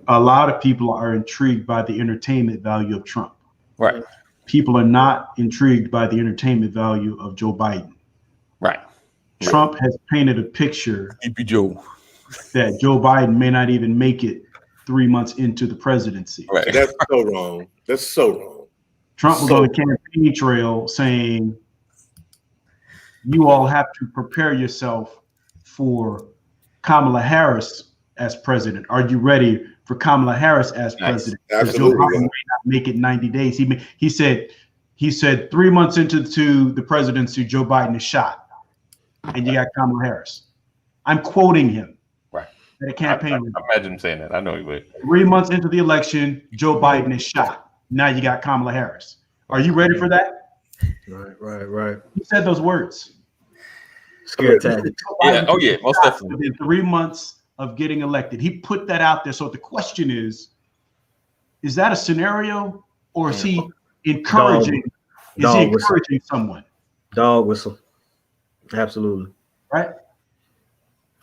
a lot of people are intrigued by the entertainment value of Trump. Right. People are not intrigued by the entertainment value of Joe Biden. Right. Trump has painted a picture that Joe Biden may not even make it 3 months into the presidency. Right. That's so wrong. That's so wrong. Trump was on the campaign trail saying, you all have to prepare yourself for Kamala Harris as president. Are you ready for Kamala Harris as president? Absolutely. Joe Biden may not make it 90 days. He said 3 months into the presidency, Joe Biden is shot. And you got Kamala Harris. I'm quoting him. Right. At a campaign. I imagine him saying that. I know he would. 3 months into the election, Joe Biden is shot. Now you got Kamala Harris. Are you ready for that? Right. He said those words. Scare tactic. Yeah. Oh yeah. Most definitely. Within 3 months of getting elected, he put that out there. So the question is that a scenario, or is he encouraging? Is he encouraging someone? Dog whistle. Absolutely. Right.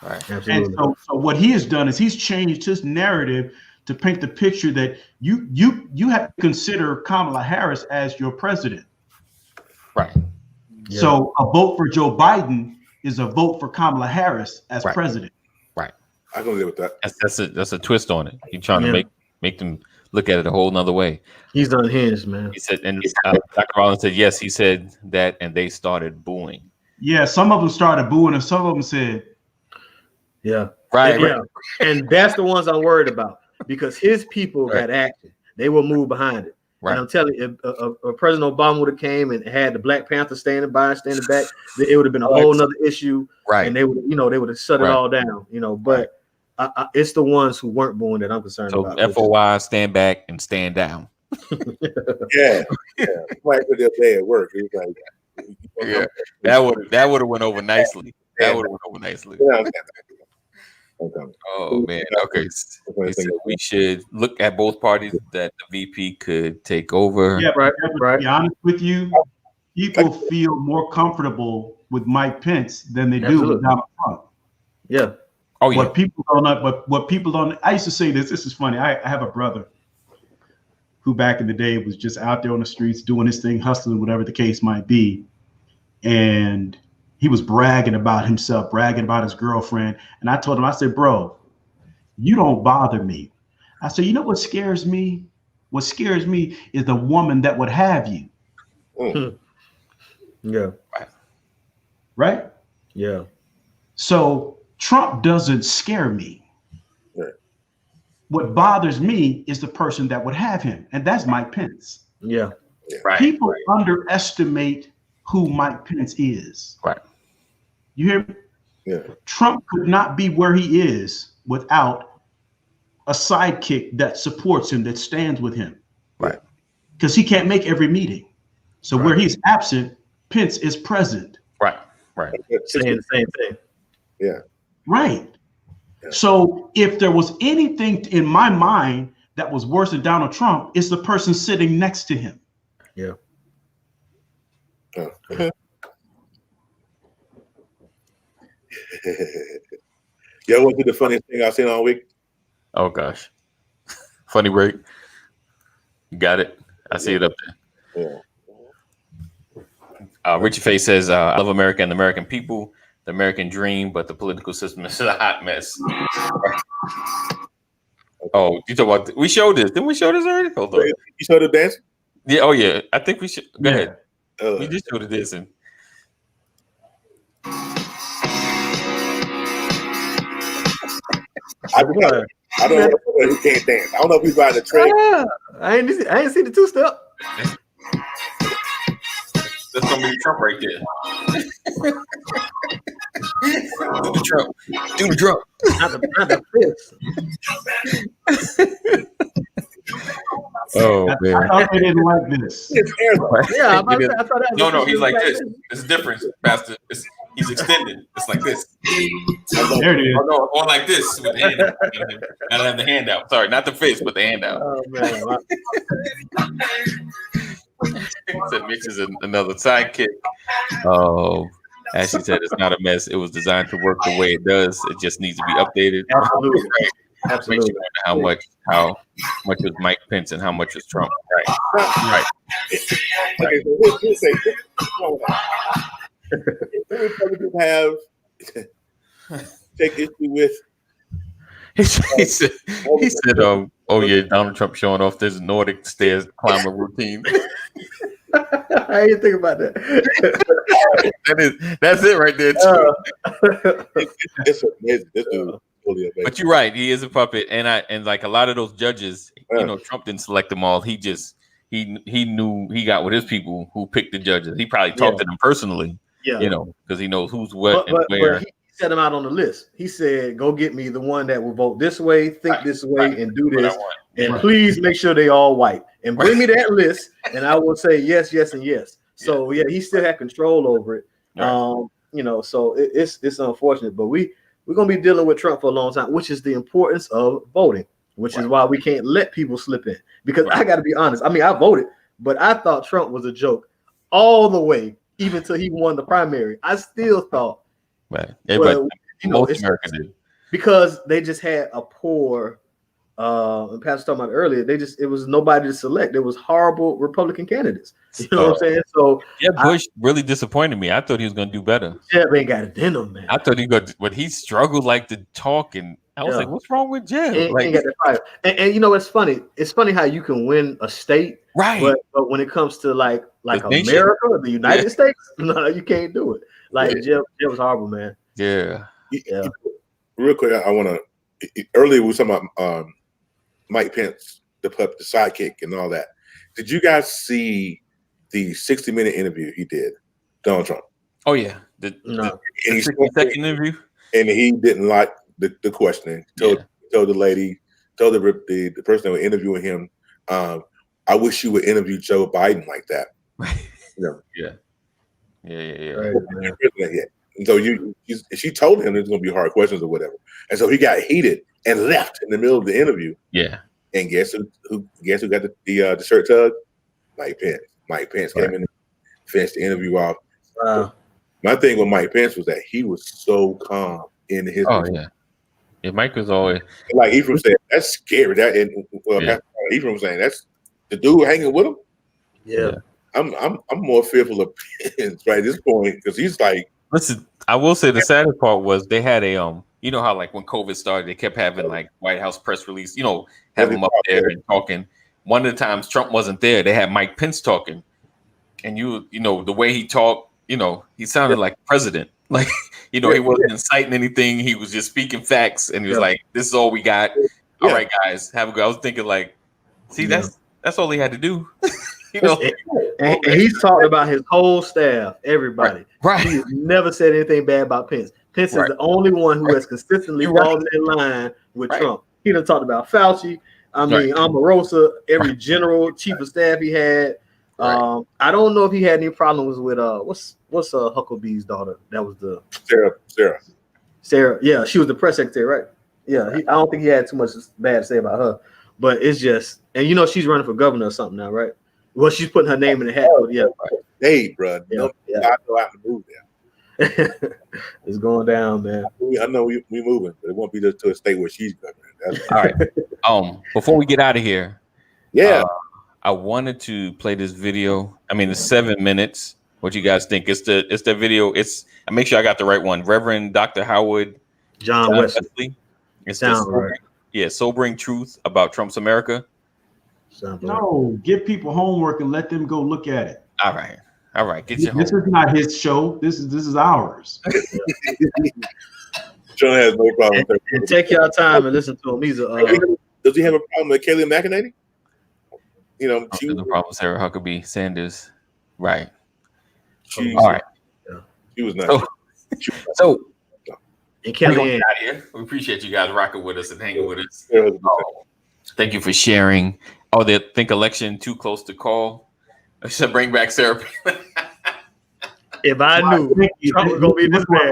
Right. And so what he has done is he's changed his narrative to paint the picture that you have to consider Kamala Harris as your president. Right. Yeah. So a vote for Joe Biden is a vote for Kamala Harris as president. Right. I can live with that. That's a twist on it. He's trying to make them look at it a whole nother way. He's unhinged, man. He said, and Dr. Rollins said, yes, he said that, and they started booing. Yeah, some of them started booing, and some of them said, yeah. Right. Yeah. And that's the ones I'm worried about, because his people got action. They will move behind it. Right. And I'm telling you, if President Obama would have came and had the Black Panther standing by and standing back, it would have been a whole nother issue. Right. And they would, they would have shut it all down. But it's the ones who weren't booing that I'm concerned about. So FOI, stand back and stand down. Yeah. Like the day at work, it was like, that would have went over nicely. That would have went over nicely. Oh man, okay. We should look at both parties that the VP could take over. Yeah, right. To be honest with you, people feel more comfortable with Mike Pence than they do with Donald Trump. Yeah. Oh yeah. What people don't. I used to say this. This is funny. I have a brother who back in the day was just out there on the streets doing his thing, hustling, whatever the case might be, and he was bragging about himself, bragging about his girlfriend. And I told him, I said, bro, you don't bother me. I said, you know what scares me? What scares me is the woman that would have you. Yeah. Right? Yeah. So Trump doesn't scare me. Right. What bothers me is the person that would have him. And that's Mike Pence. Yeah. Right. People underestimate who Mike Pence is. Right. You hear me? Yeah. Trump could not be where he is without a sidekick that supports him, that stands with him. Right. Because he can't make every meeting. So where he's absent, Pence is present. Right. Right. Saying the same thing. Yeah. Right. Yeah. So if there was anything in my mind that was worse than Donald Trump, it's the person sitting next to him. Yeah. Oh. Y'all want to do the funniest thing I've seen all week? Oh gosh. Funny break. You got it. I see it up there. Yeah. Richie Faye says, I love America and the American people, the American dream, but the political system is a hot mess. Oh, you talk about we showed this. Didn't we show this already? Hold on. You showed the dance? Yeah, oh yeah. I think we should go ahead. We just showed this and I don't know who can't dance. I don't know if he's riding the train. I ain't see the two step. That's gonna be Trump right there. Do the Trump. Do the Trump. Not the fist. Oh man. I thought they didn't like this. Yeah, I thought that was no, he's like this. It's different, Pastor. He's extended. It's like this. There it is. Oh, no, or like this with the hand out. Gotta have the hand out. Sorry, not the face, but the hand out. Oh man. So Mitch is another sidekick. Oh, as she said, it's not a mess. It was designed to work the way it does. It just needs to be updated. Absolutely. Right. Absolutely. How much was Mike Pence and how much was Trump? Right. Okay, so we'll say, Republicans have take issue with. He said, oh yeah, Donald Trump showing off this Nordic stairs climbing routine. I didn't think about that. That's it right there too. It's amazing. This dude. But you're right, he is a puppet, and like a lot of those judges, Trump didn't select them all. He just he knew he got with his people who picked the judges. He probably talked to them personally, because he knows who's what and where. But he set them out on the list. He said, "Go get me the one that will vote this way, think this way, and do this, and please make sure they all white, and bring me that list, and I will say yes, yes, and yes." So yeah, he still had control over it. So it's unfortunate, but we're gonna be dealing with Trump for a long time, which is the importance of voting, which is why we can't let people slip in. Because I got to be honest, I mean, I voted, but I thought Trump was a joke all the way, even till he won the primary. I still thought, everybody, most Americans did, because they just had a poor. And Pastor talking about earlier, it was nobody to select. It was horrible Republican candidates. You know what I'm saying? So Bush really disappointed me. I thought he was going to do better. Jeb ain't got it in him, man. I thought but he struggled like to talk, and I was like, "What's wrong with Jeb?" He ain't got that fire. And it's funny. It's funny how you can win a state, right? But when it comes to like America, the United States, no, you can't do it. Like Jeb was horrible, man. Yeah. Real quick, I want to. Earlier we were talking about Mike Pence, the sidekick, and all that. Did you guys see the 60-minute interview he did, Donald Trump? Oh yeah, the 60-second interview, and he didn't like the questioning. Told the lady, told the person that was interviewing him, I wish you would interview Joe Biden like that. Right. Yeah. Right, and so she told him there's going to be hard questions or whatever, and so he got heated and left in the middle of the interview. Yeah. And guess who got the shirt tug? Mike Pence. Mike Pence came in and finished the interview off. Wow. My thing with Mike Pence was that he was so calm in his. Oh yeah. Yeah, Mike was always like Ephraim said, that's scary. Ephraim was saying that's the dude hanging with him. Yeah. I'm more fearful of Pence right at this point because he's like. Listen, I will say the saddest part was they had a you know how like when COVID started, they kept having like White House press release, having him up there and talking. One of the times Trump wasn't there, they had Mike Pence talking, and the way he talked, he sounded like president. Like, he wasn't inciting anything. He was just speaking facts, and he was like, "This is all we got. All right, guys, have a good." I was thinking like, see, that's all he had to do. And he's talking about his whole staff, everybody. Right. He never said anything bad about Pence. Pence is the only one who has consistently fallen in line with Trump. He done talked about Fauci. I mean, Omarosa, every general, chief of staff he had. I don't know if he had any problems with what's Hucklebee's daughter? That was the Sarah. Yeah, she was the press secretary, right? Yeah, I don't think he had too much bad to say about her. But it's just, and she's running for governor or something now, right? Well, she's putting her name in the hat. Hey, bro, I go out and move there. It's going down, man. I know we moving, but it won't be just to a state where she's governing. All right. Before we get out of here, I wanted to play this video. I mean, it's 7 minutes. What you guys think? It's the video. I make sure I got the right one. Reverend Dr. Howard John Wesley. It's sobering truth about Trump's America. No, give people homework and let them go look at it. All right. Get your This is not his show. This is ours. John has no problem. And take your time and listen to him. He's does he have a problem with Kayleigh McEnany? She was the problem with Sarah Huckabee Sanders. Right. All right. She was not. So and Kelly, we appreciate you guys rocking with us and hanging with us. Thank you for sharing. Oh, they think election too close to call. I should bring back Sarah. If I knew Trump was gonna be this bad.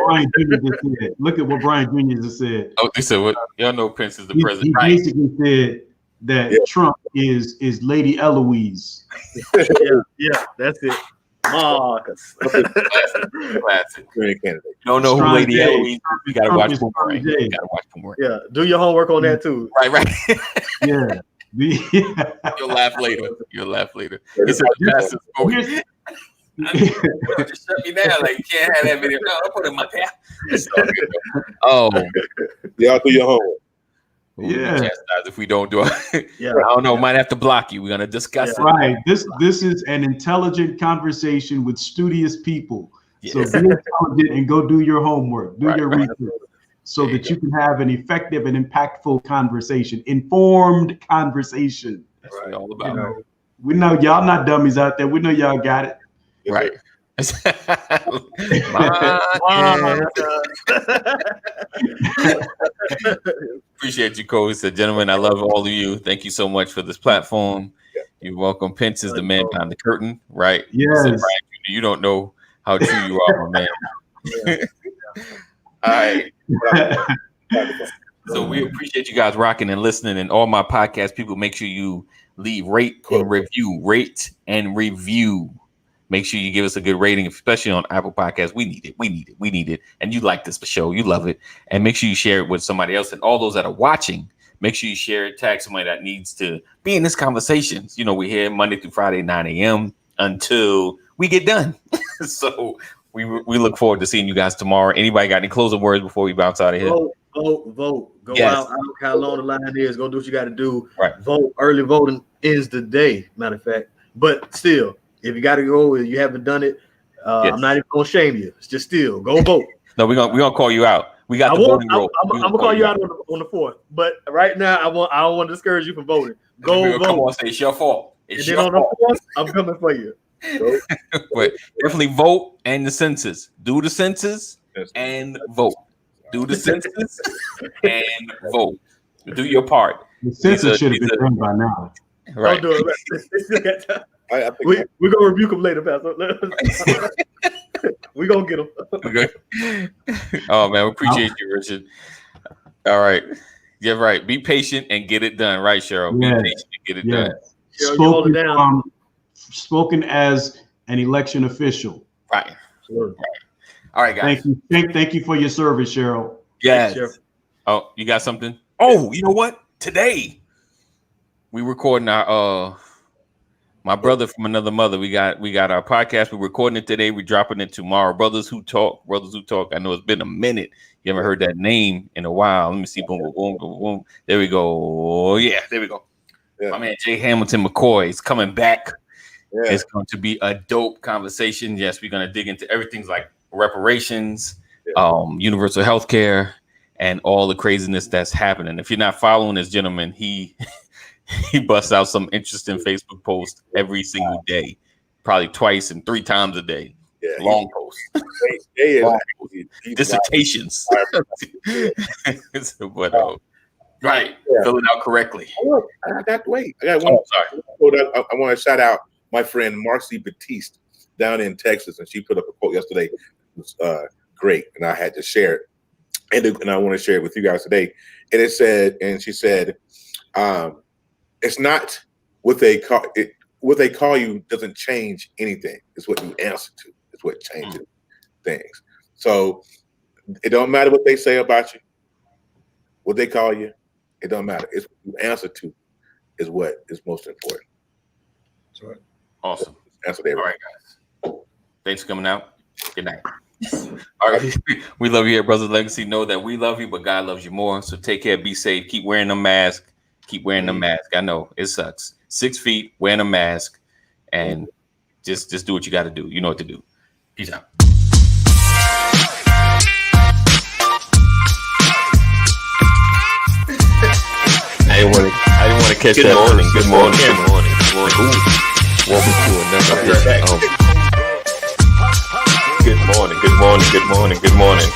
Look at what Brian Jr. just said. Oh, they said what? Y'all know Pence is the president. He basically said that Trump is Lady Eloise. Yeah, that's it. Marcus. Classic. Great candidate. You don't know who Lady Eloise is? You gotta watch Boomerang. Yeah, do your homework on that too. Right. Yeah. You'll laugh later. He said the pastor's voice. Just shut me down. Like, you can't have that video. No, I'll put it in my pants. Oh. Y'all do your homework. Yeah. If we don't do it. I don't know. Might have to block you. We're gonna discuss it. Right. This is an intelligent conversation with studious people. So be intelligent and go do your homework. Do your research. So that you can have an effective and impactful conversation, informed conversation. That's what it's all about. We know y'all not dummies out there. We know y'all got it. Right. Appreciate you, Coach. Gentlemen, I love all of you. Thank you so much for this platform. You're welcome. Pence is the man behind the curtain, right? Yes. You don't know how true you are, my man. All right. So we appreciate you guys rocking and listening, and all my podcast people. Make sure you leave rate and review. Make sure you give us a good rating, especially on Apple Podcasts. We need it. And you like this show, you love it, and make sure you share it with somebody else. And all those that are watching, make sure you share it. Tag somebody that needs to be in this conversation. You know, we're here Monday through Friday, 9 a.m. until we get done. So we look forward to seeing you guys tomorrow. Anybody got any closing words before we bounce out of here? Vote. Go out. I don't care how long the line is. Go do what you got to do. Right. Vote. Early voting is the day, matter of fact. But still, if you got to go and you haven't done it, I'm not even going to shame you. It's just still go vote. No, we're gonna call you out. We got the voting roll. I'm gonna call you out on the 4th. But right now, I don't want to discourage you from voting. Go vote. Come on, say it's your fault. It's your fault. On the 4th, I'm coming for you. But definitely vote and the census. Do the census and vote. Do the census and vote. Do your part. The census should have been done by now. Right. Don't do it. We're gonna rebuke them later, Pastor. We're gonna get them. Oh man, we appreciate you, Richard. All right. Yeah, right. Be patient and get it done. Right, Cheryl. Be patient and get it done. Cheryl, spoken as an election official. Right. Sure. All right, guys. Thank you for your service, Cheryl. Yes. Oh, you got something? Oh, you know what? Today we recording our my brother from another mother. We got our podcast. We're recording it today. We're dropping it tomorrow. Brothers Who Talk. I know it's been a minute. You haven't heard that name in a while. Let me see. Boom, boom, boom, boom, boom. There we go. Yeah, there we go. Yeah. My man Jay Hamilton McCoy is coming back. Yeah. It's going to be a dope conversation. Yes, we're going to dig into everything like reparations, universal health care, and all the craziness that's happening. If you're not following this gentleman, he busts out some interesting Facebook posts every single day, probably twice and 3 times a day. Yeah, long posts. Dissertations. But right, fill it out correctly. I got one. I want to shout out my friend Marcy Batiste down in Texas, and she put up a quote yesterday. It was great, and I had to share it, and I want to share it with you guys today. And it said, and she said, "It's not what they call it. What they call you doesn't change anything. It's what you answer to. It's what changes things. So it don't matter what they say about you, what they call you. It don't matter. It's what you answer to is what is most important." That's right. Awesome. That's what they. All right, guys. Thanks for coming out. Good night. All right. We love you here, Brothers Legacy. Know that we love you, but God loves you more. So take care. Be safe. Keep wearing the mask. Keep wearing the mask. I know it sucks. 6 feet, wearing a mask, and just do what you got to do. You know what to do. Peace out. I didn't want to catch that. Good morning. Welcome to another. Good morning.